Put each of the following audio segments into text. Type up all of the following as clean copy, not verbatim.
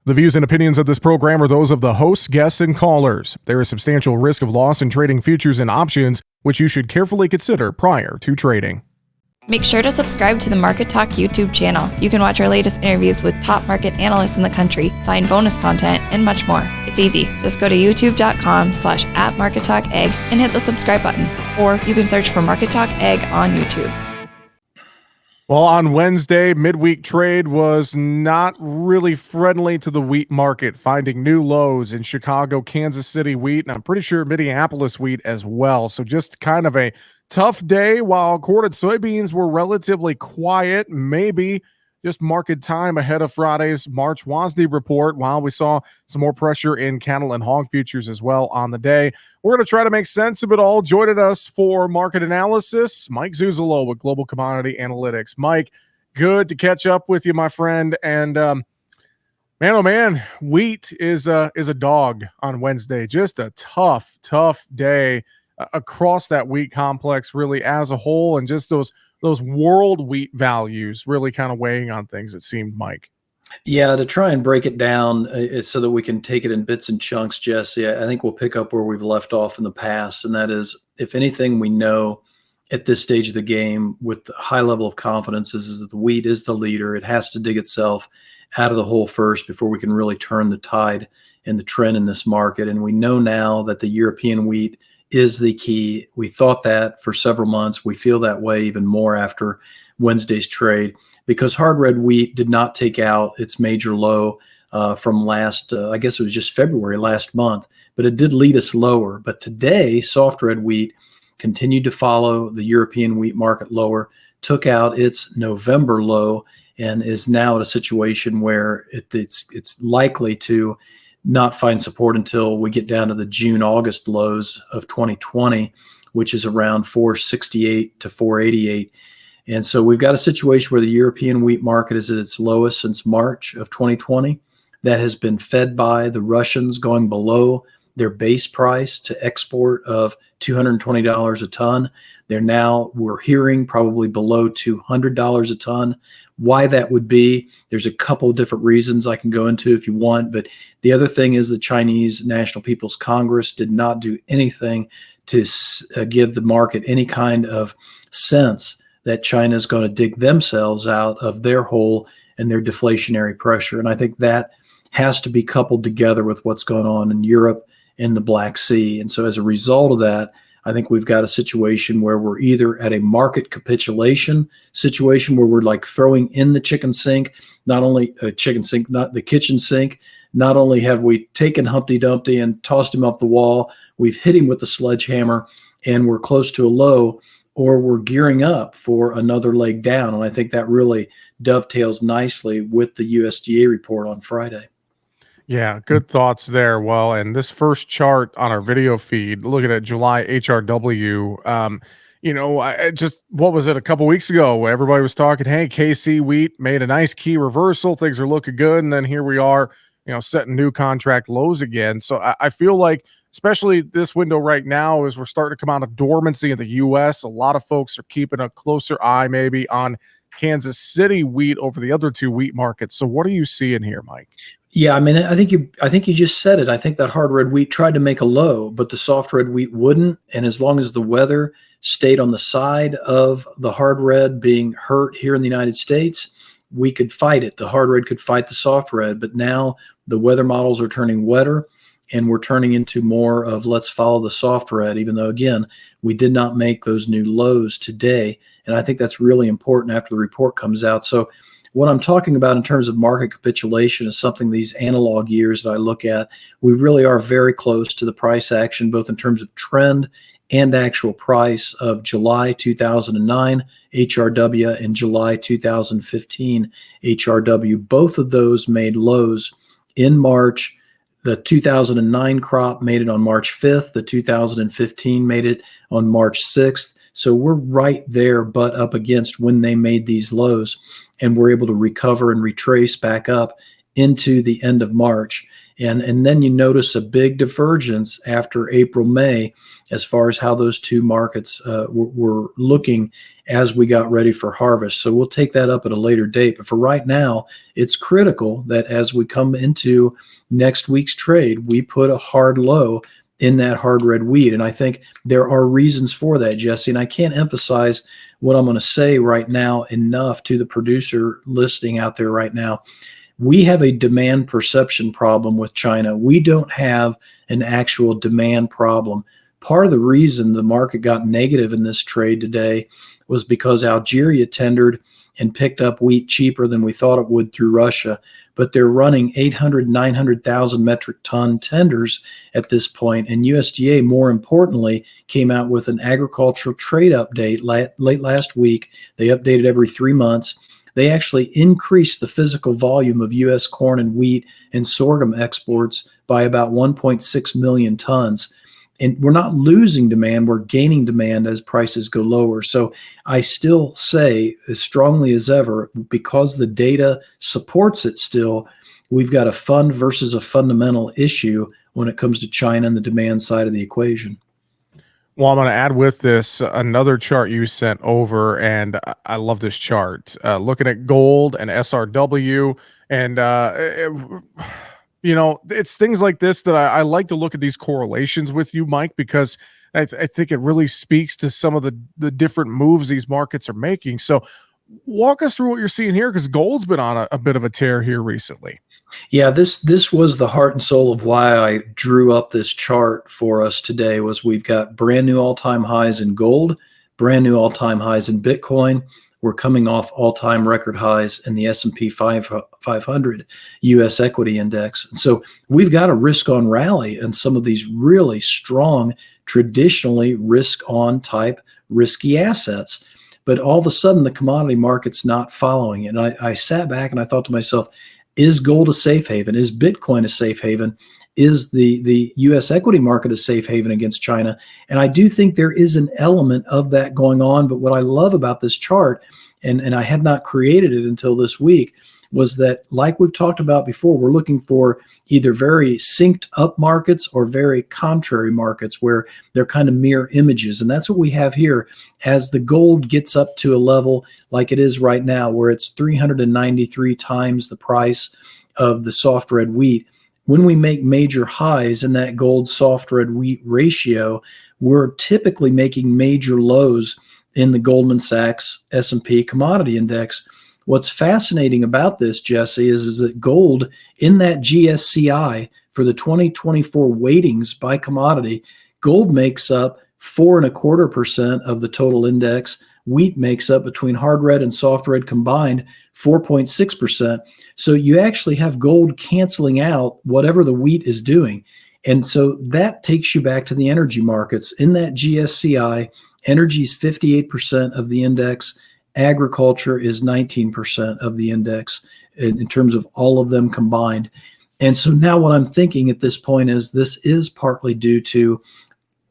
The views and opinions of this program are those of the hosts, guests, and callers. There is substantial risk of loss in trading futures and options, which you should carefully consider prior to trading. Make sure to subscribe to the Market Talk YouTube channel. You can watch our latest interviews with top market analysts in the country, find bonus content, and much more. It's easy. Just go to youtube.com/@MarketTalkAg and hit the subscribe button. Or you can search for Market Talk Ag on YouTube. Well, on Wednesday, midweek trade was not really friendly to the wheat market, finding new lows in Chicago, Kansas City wheat, and I'm pretty sure Minneapolis wheat as well. So just kind of a tough day, while corn soybeans were relatively quiet, maybe just market time ahead of Friday's March WASDE report, while we saw some more pressure in cattle and hog futures as well on the day. We're going to try to make sense of it all. Joining us for market analysis, Mike Zuzolo with Global Commodity Analytics. Mike, good to catch up with you, my friend. And man, oh man, wheat is a dog on Wednesday. Just a tough day across that wheat complex, really as a whole, and just those world wheat values really kind of weighing on things, it seemed, Mike. Yeah, to try and break it down so that we can take it in bits and chunks, Jesse, I think we'll pick up where we've left off in the past. And that is, if anything we know at this stage of the game with a high level of confidence is that the wheat is the leader. It has to dig itself out of the hole first before we can really turn the tide and the trend in this market. And we know now that the European wheat is the key. We thought that for several months. We feel that way even more after Wednesday's trade, because hard red wheat did not take out its major low from last, I guess it was just February last month, but it did lead us lower. But today, soft red wheat continued to follow the European wheat market lower, took out its November low, and is now at a situation where it's likely to not find support until we get down to the June-August lows of 2020, which is around 468 to 488. And so we've got a situation where the European wheat market is at its lowest since March of 2020. That has been fed by the Russians going below their base price to export of $220 a ton. We're hearing, probably below $200 a ton. Why that would be, there's a couple of different reasons I can go into if you want. But the other thing is the Chinese National People's Congress did not do anything to give the market any kind of sense that China is going to dig themselves out of their hole and their deflationary pressure. And I think that has to be coupled together with what's going on in Europe and the Black Sea. And so as a result of that, I think we've got a situation where we're either at a market capitulation situation where we're like throwing in the chicken sink, not only a chicken sink, not the kitchen sink. Not only have we taken Humpty Dumpty and tossed him off the wall, we've hit him with the sledgehammer and we're close to a low, or we're gearing up for another leg down. And I think that really dovetails nicely with the USDA report on Friday. Yeah, good thoughts there. Well, and this first chart on our video feed, looking at July HRW, what was it, a couple weeks ago? Everybody was talking, hey, KC wheat made a nice key reversal. Things are looking good. And then here we are, setting new contract lows again. So I feel like, especially this window right now, as we're starting to come out of dormancy in the U.S., a lot of folks are keeping a closer eye maybe on Kansas City wheat over the other two wheat markets. So what are you seeing here, Mike? Yeah, I mean, I think you just said it. I think that hard red wheat tried to make a low, but the soft red wheat wouldn't. And as long as the weather stayed on the side of the hard red being hurt here in the United States, we could fight it. The hard red could fight the soft red. But now the weather models are turning wetter, and we're turning into more of let's follow the soft red, even though, again, we did not make those new lows today. And I think that's really important after the report comes out. So what I'm talking about in terms of market capitulation is something these analog years that I look at, we really are very close to the price action, both in terms of trend and actual price of July 2009 HRW and July 2015 HRW. Both of those made lows in March. The 2009 crop made it on March 5th. The 2015 made it on March 6th. So we're right there, but up against when they made these lows, and we're able to recover and retrace back up into the end of March. And then you notice a big divergence after April, May, as far as how those two markets were looking as we got ready for harvest. So we'll take that up at a later date. But for right now, it's critical that as we come into next week's trade, we put a hard low in that hard red wheat. And I think there are reasons for that, Jesse. And I can't emphasize what I'm going to say right now enough to the producer listening out there right now. We have a demand perception problem with China. We don't have an actual demand problem. Part of the reason the market got negative in this trade today was because Algeria tendered and picked up wheat cheaper than we thought it would through Russia. But they're running 800, 900,000 metric ton tenders at this point. And USDA, more importantly, came out with an agricultural trade update late last week. They updated every 3 months. They actually increased the physical volume of U.S. corn and wheat and sorghum exports by about 1.6 million tons. And we're not losing demand, we're gaining demand as prices go lower. So I still say, as strongly as ever, because the data supports it still, we've got a fund versus a fundamental issue when it comes to China and the demand side of the equation. Well, I'm going to add with this another chart you sent over, and I love this chart. Looking at gold and SRW, and it's things like this that I like to look at these correlations with you, Mike, because I think it really speaks to some of the different moves these markets are making. So, walk us through what you're seeing here, because gold's been on a bit of a tear here recently. Yeah, this was the heart and soul of why I drew up this chart for us today. Was we've got brand new all-time highs in gold, brand new all-time highs in Bitcoin. We're coming off all-time record highs in the S&P 500 U.S. equity index. So we've got a risk-on rally in some of these really strong, traditionally risk-on type risky assets. But all of a sudden, the commodity market's not following it. And I sat back and I thought to myself, is gold a safe haven? Is Bitcoin a safe haven? Is the U.S. equity market a safe haven against China? And I do think there is an element of that going on. But what I love about this chart, and I had not created it until this week, was that, like we've talked about before, we're looking for either very synced up markets or very contrary markets where they're kind of mirror images. And that's what we have here as the gold gets up to a level like it is right now, where it's 393 times the price of the soft red wheat. When we make major highs in that gold soft red wheat ratio, we're typically making major lows in the Goldman Sachs S&P commodity index. What's fascinating about this, Jesse, is that gold in that GSCI for the 2024 weightings by commodity, gold makes up 4.25% of the total index. Wheat makes up, between hard red and soft red combined, 4.6%. So you actually have gold canceling out whatever the wheat is doing. And so that takes you back to the energy markets. In that GSCI, energy is 58% of the index. Agriculture is 19% of the index in terms of all of them combined. And so now what I'm thinking at this point is this is partly due to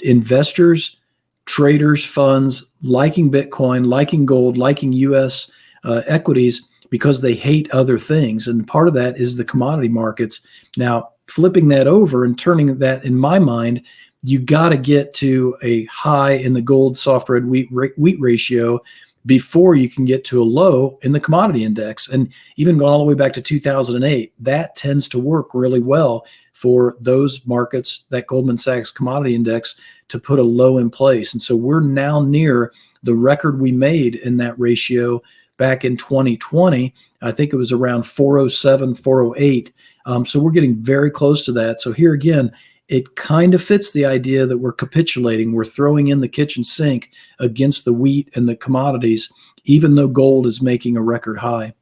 investors, traders, funds liking Bitcoin, liking gold, liking U.S. Equities because they hate other things. And part of that is the commodity markets. Now, flipping that over and turning that, in my mind, you got to get to a high in the gold soft red wheat ratio before you can get to a low in the commodity index. And even going all the way back to 2008, that tends to work really well for those markets, that Goldman Sachs commodity index, to put a low in place. And so we're now near the record we made in that ratio back in 2020. I think it was around 407, 408. So we're getting very close to that. So here again, it kind of fits the idea that we're capitulating. We're throwing in the kitchen sink against the wheat and the commodities, even though gold is making a record high.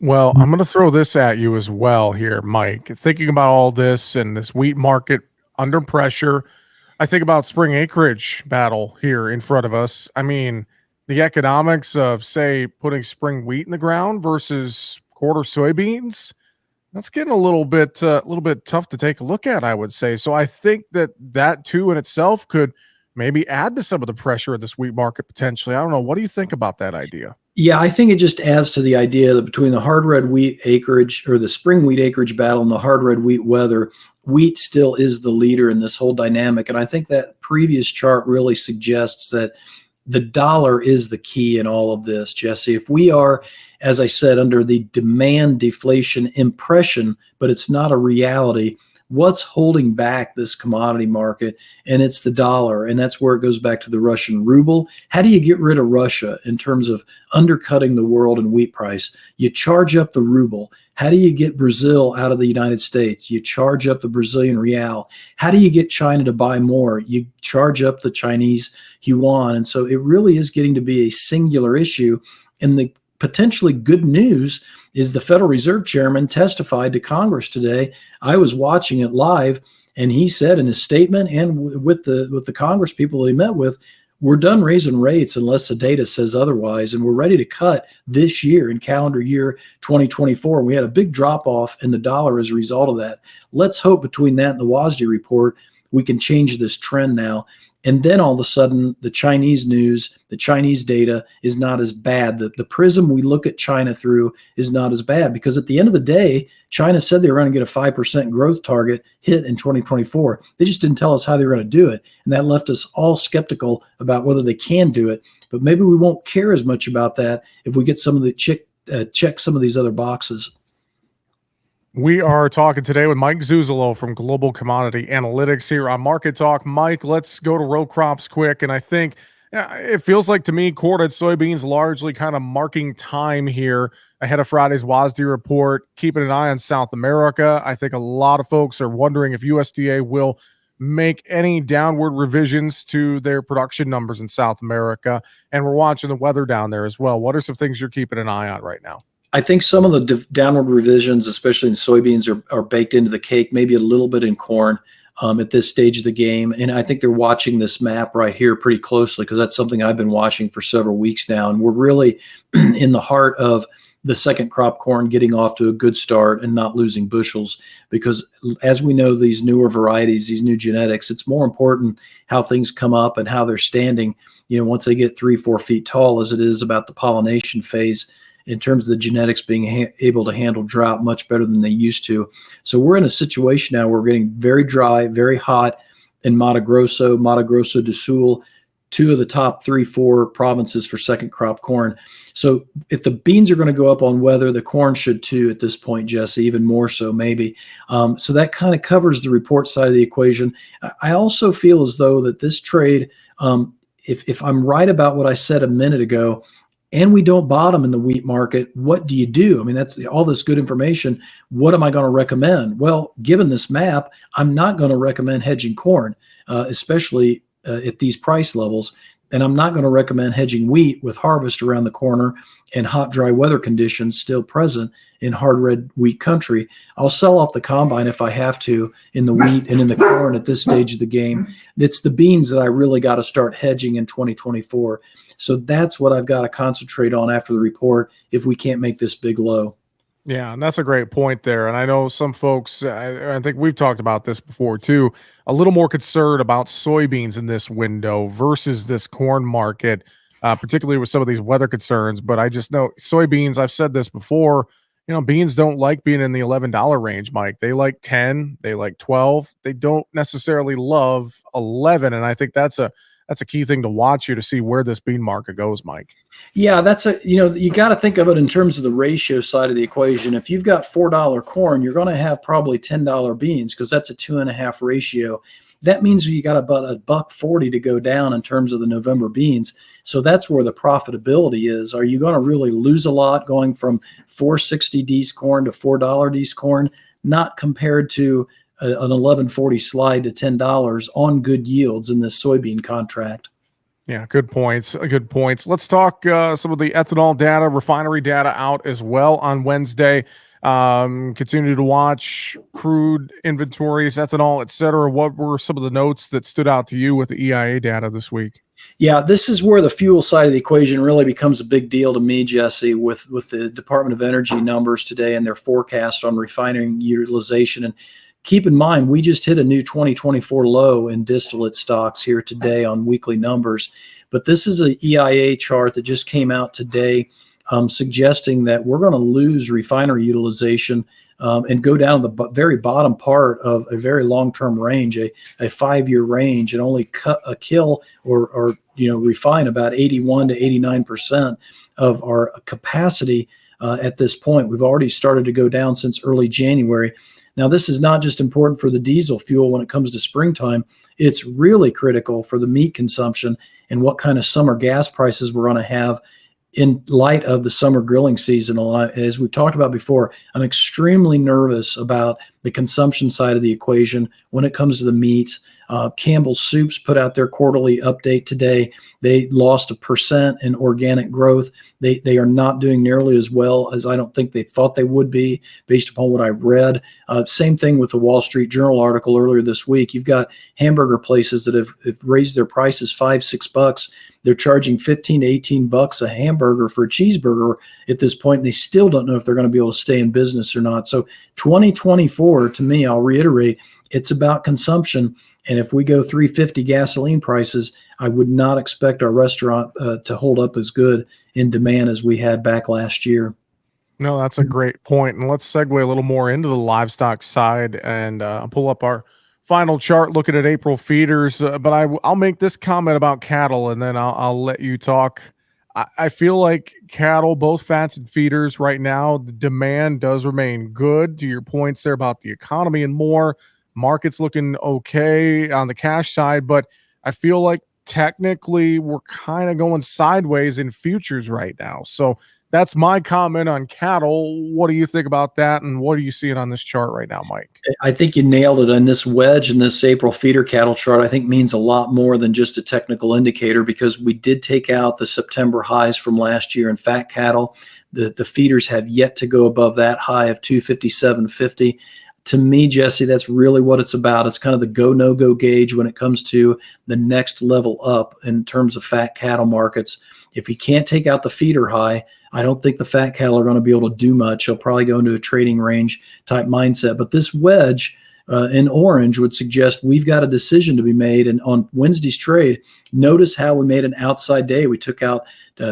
Well, I'm going to throw this at you as well here, Mike. Thinking about all this and this wheat market under pressure, I think about spring acreage battle here in front of us. I mean, the economics of, say, putting spring wheat in the ground versus quarter soybeans, that's getting a little bit tough to take a look at, I would say. So I think that too in itself could maybe add to some of the pressure of this wheat market potentially. I don't know. What do you think about that idea? Yeah, I think it just adds to the idea that between the hard red wheat acreage or the spring wheat acreage battle and the hard red wheat weather, wheat still is the leader in this whole dynamic. And I think that previous chart really suggests that the dollar is the key in all of this, Jesse. If we are, as I said, under the demand deflation impression, but it's not a reality, what's holding back this commodity market? And it's the dollar. And that's where it goes back to the Russian ruble. How do you get rid of Russia in terms of undercutting the world in wheat price? You charge up the ruble. How do you get Brazil out of the United States? You charge up the Brazilian real. How do you get China to buy more? You charge up the Chinese yuan. And so it really is getting to be a singular issue. And the potentially good news is the Federal Reserve Chairman testified to Congress today. I was watching it live, and he said in his statement and with the Congress people that he met with, we're done raising rates unless the data says otherwise, and we're ready to cut this year in calendar year 2024. We had a big drop off in the dollar as a result of that. Let's hope between that and the WASDE report, we can change this trend now. And then all of a sudden, the Chinese news, the Chinese data is not as bad. The prism we look at China through is not as bad, because at the end of the day, China said they were going to get a 5% growth target hit in 2024. They just didn't tell us how they were going to do it. And that left us all skeptical about whether they can do it. But maybe we won't care as much about that if we get some of the check some of these other boxes. We are talking today with Mike Zuzolo from Global Commodity Analytics here on Market Talk. Mike, let's go to row crops quick. And I think it feels like to me, corn and soybeans largely kind of marking time here ahead of Friday's WASDE report, keeping an eye on South America. I think a lot of folks are wondering if USDA will make any downward revisions to their production numbers in South America. And we're watching the weather down there as well. What are some things you're keeping an eye on right now? I think some of the downward revisions, especially in soybeans, are baked into the cake, maybe a little bit in corn at this stage of the game. And I think they're watching this map right here pretty closely, because that's something I've been watching for several weeks now. And we're really in the heart of the second crop corn getting off to a good start and not losing bushels, because as we know, these newer varieties, these new genetics, it's more important how things come up and how they're standing, once they get 3-4 feet tall, as it is about the pollination phase, in terms of the genetics being able to handle drought much better than they used to. So we're in a situation now where we're getting very dry, very hot in Mato Grosso do Sul, two of the top 3-4 provinces for second crop corn. So if the beans are going to go up on weather, the corn should too at this point, Jesse, even more so maybe. So that kind of covers the report side of the equation. I also feel as though that this trade, if I'm right about what I said a minute ago, and we don't bottom in the wheat market, what do you do? I mean, that's all this good information. What am I going to recommend? Well, given this map, I'm not going to recommend hedging corn, especially at these price levels. And I'm not going to recommend hedging wheat with harvest around the corner and hot, dry weather conditions still present in hard red wheat country. I'll sell off the combine if I have to in the wheat and in the corn at this stage of the game. It's the beans that I really got to start hedging in 2024. So that's what I've got to concentrate on after the report if we can't make this big low. Yeah, and that's a great point there. And I know some folks, I think we've talked about this before too, a little more concerned about soybeans in this window versus this corn market, particularly with some of these weather concerns. But I just know soybeans, I've said this before, beans don't like being in the $11 range, Mike. They like 10, they like 12. They don't necessarily love 11. And I think that's a key thing to watch here to see where this bean market goes, Mike. Yeah, you got to think of it in terms of the ratio side of the equation. If you've got $4 corn, you're going to have probably $10 beans, because that's a 2.5 ratio. That means you got about $1.40 to go down in terms of the November beans. So that's where the profitability is. Are you going to really lose a lot going from $4.60 D's corn to $4 D's corn? Not compared to an $11.40 slide to $10 on good yields in this soybean contract. Yeah, good points. Good points. Let's talk some of the ethanol data, refinery data out as well on Wednesday. Continue to watch crude inventories, ethanol, et cetera. What were some of the notes that stood out to you with the EIA data this week? Yeah, this is where the fuel side of the equation really becomes a big deal to me, Jesse, with the Department of Energy numbers today and their forecast on refining utilization. And keep in mind, we just hit a new 2024 low in distillate stocks here today on weekly numbers. But this is a EIA chart that just came out today, suggesting that we're going to lose refinery utilization and go down to the very bottom part of a very long-term range, a 5-year range, and only kill or refine about 81 to 89% of our capacity at this point. We've already started to go down since early January. Now, this is not just important for the diesel fuel when it comes to springtime. It's really critical for the meat consumption and what kind of summer gas prices we're going to have in light of the summer grilling season. As we've talked about before, I'm extremely nervous about the consumption side of the equation when it comes to the meats. Campbell's Soups put out their quarterly update today. They lost 1% in organic growth. They are not doing nearly as well as I don't think they thought they would be based upon what I read. Same thing with the Wall Street Journal article earlier this week. You've got hamburger places that have raised their prices $5-6. They're charging $15 to $18 a hamburger for a cheeseburger at this point. And they still don't know if they're going to be able to stay in business or not. So 2024, to me, I'll reiterate, it's about consumption. And if we go 350 gasoline prices, I would not expect our restaurant to hold up as good in demand as we had back last year. No, that's a great point. And let's segue a little more into the livestock side and pull up our final chart looking at April feeders. But I'll make this comment about cattle, and then I'll let you talk. I feel like cattle, both fats and feeders right now, the demand does remain good. To your points there about the economy and more, market's looking okay on the cash side, but I feel like technically we're kind of going sideways in futures right now. So that's my comment on cattle. What do you think about that? And what are you seeing on this chart right now, Mike? I think you nailed it. And this wedge in this April feeder cattle chart, I think means a lot more than just a technical indicator, because we did take out the September highs from last year in fat cattle. The feeders have yet to go above that high of 257.50. To me, Jesse, that's really what it's about. It's kind of the go, no go gauge when it comes to the next level up in terms of fat cattle markets. If you can't take out the feeder high, I don't think the fat cattle are going to be able to do much. They'll probably go into a trading range type mindset. But this wedge in orange would suggest we've got a decision to be made. And on Wednesday's trade, notice how we made an outside day. We took out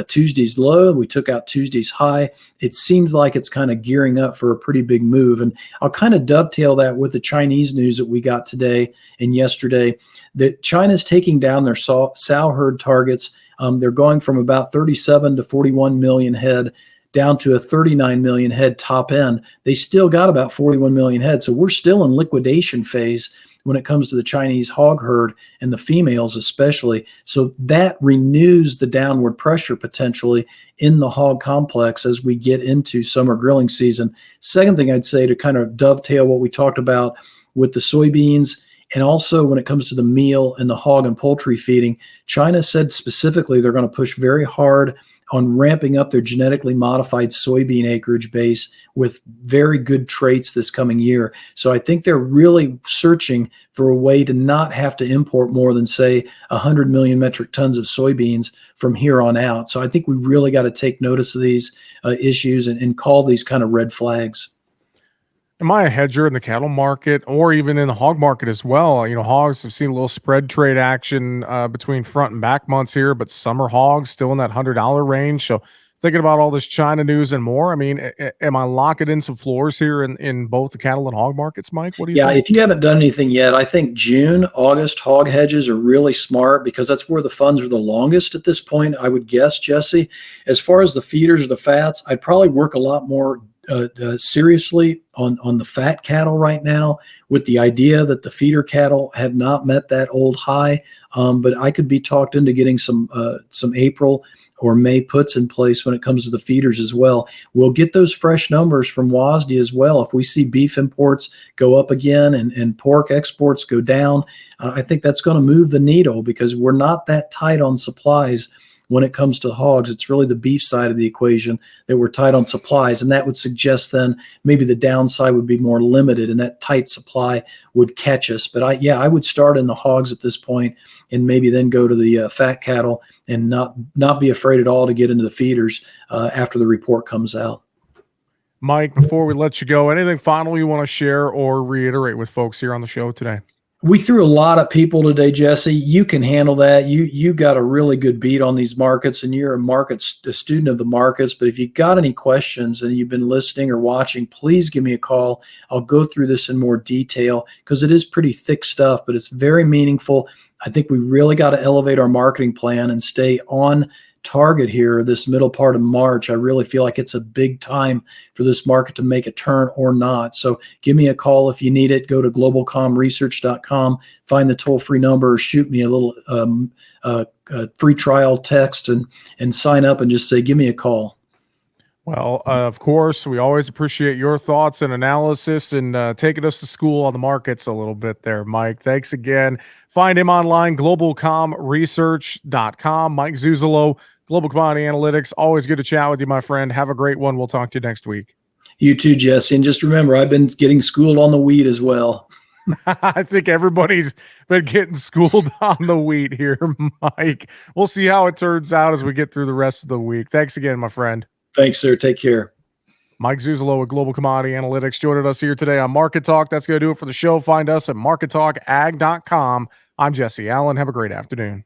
Tuesday's low. We took out Tuesday's high. It seems like it's kind of gearing up for a pretty big move. And I'll kind of dovetail that with the Chinese news that we got today and yesterday, that China's taking down their sow herd targets. They're going from about 37 to 41 million head down to a 39 million head top end. They still got about 41 million head. So we're still in liquidation phase when it comes to the Chinese hog herd and the females especially. So that renews the downward pressure potentially in the hog complex as we get into summer grilling season. Second thing I'd say to kind of dovetail what we talked about with the soybeans, and also when it comes to the meal and the hog and poultry feeding, China said specifically they're going to push very hard on ramping up their genetically modified soybean acreage base with very good traits this coming year. So I think they're really searching for a way to not have to import more than, say, 100 million metric tons of soybeans from here on out. So I think we really got to take notice of these issues and call these kind of red flags. Am I a hedger in the cattle market or even in the hog market as well? You know, hogs have seen a little spread trade action between front and back months here, but summer hogs still in that $100 range. So thinking about all this China news and more, I mean, am I locking in some floors here in both the cattle and hog markets, Mike? What do you think? If you haven't done anything yet, I think June, August hog hedges are really smart because that's where the funds are the longest at this point, I would guess, Jesse. As far as the feeders or the fats, I'd probably work a lot more seriously on the fat cattle right now, with the idea that the feeder cattle have not met that old high. But I could be talked into getting some April or May puts in place when it comes to the feeders as well. We'll get those fresh numbers from WASDE as well. If we see beef imports go up again and pork exports go down, I think that's going to move the needle because we're not that tight on supplies. When it comes to hogs, it's really the beef side of the equation that we're tight on supplies. And that would suggest then maybe the downside would be more limited and that tight supply would catch us. But I would start in the hogs at this point and maybe then go to the fat cattle and not be afraid at all to get into the feeders after the report comes out. Mike, before we let you go, anything final you want to share or reiterate with folks here on the show today? We threw a lot of people today, Jesse. You can handle that. You got a really good beat on these markets, and you're a student of the markets. But if you got any questions and you've been listening or watching, please give me a call. I'll go through this in more detail because it is pretty thick stuff, but it's very meaningful. I think we really got to elevate our marketing plan and stay on target here this middle part of March. I really feel like it's a big time for this market to make a turn or not. So give me a call if you need it. Go to globalcomresearch.com, find the toll-free number, or shoot me a little free trial text and sign up and just say, give me a call. Well, of course, we always appreciate your thoughts and analysis and taking us to school on the markets a little bit there, Mike. Thanks again. Find him online, globalcomresearch.com. Mike Zuzolo, Global Commodity Analytics. Always good to chat with you, my friend. Have a great one. We'll talk to you next week. You too, Jesse. And just remember, I've been getting schooled on the wheat as well. I think everybody's been getting schooled on the wheat here, Mike. We'll see how it turns out as we get through the rest of the week. Thanks again, my friend. Thanks, sir. Take care. Mike Zuzolo with Global Commodity Analytics joining us here today on Market Talk. That's going to do it for the show. Find us at markettalkag.com. I'm Jesse Allen. Have a great afternoon.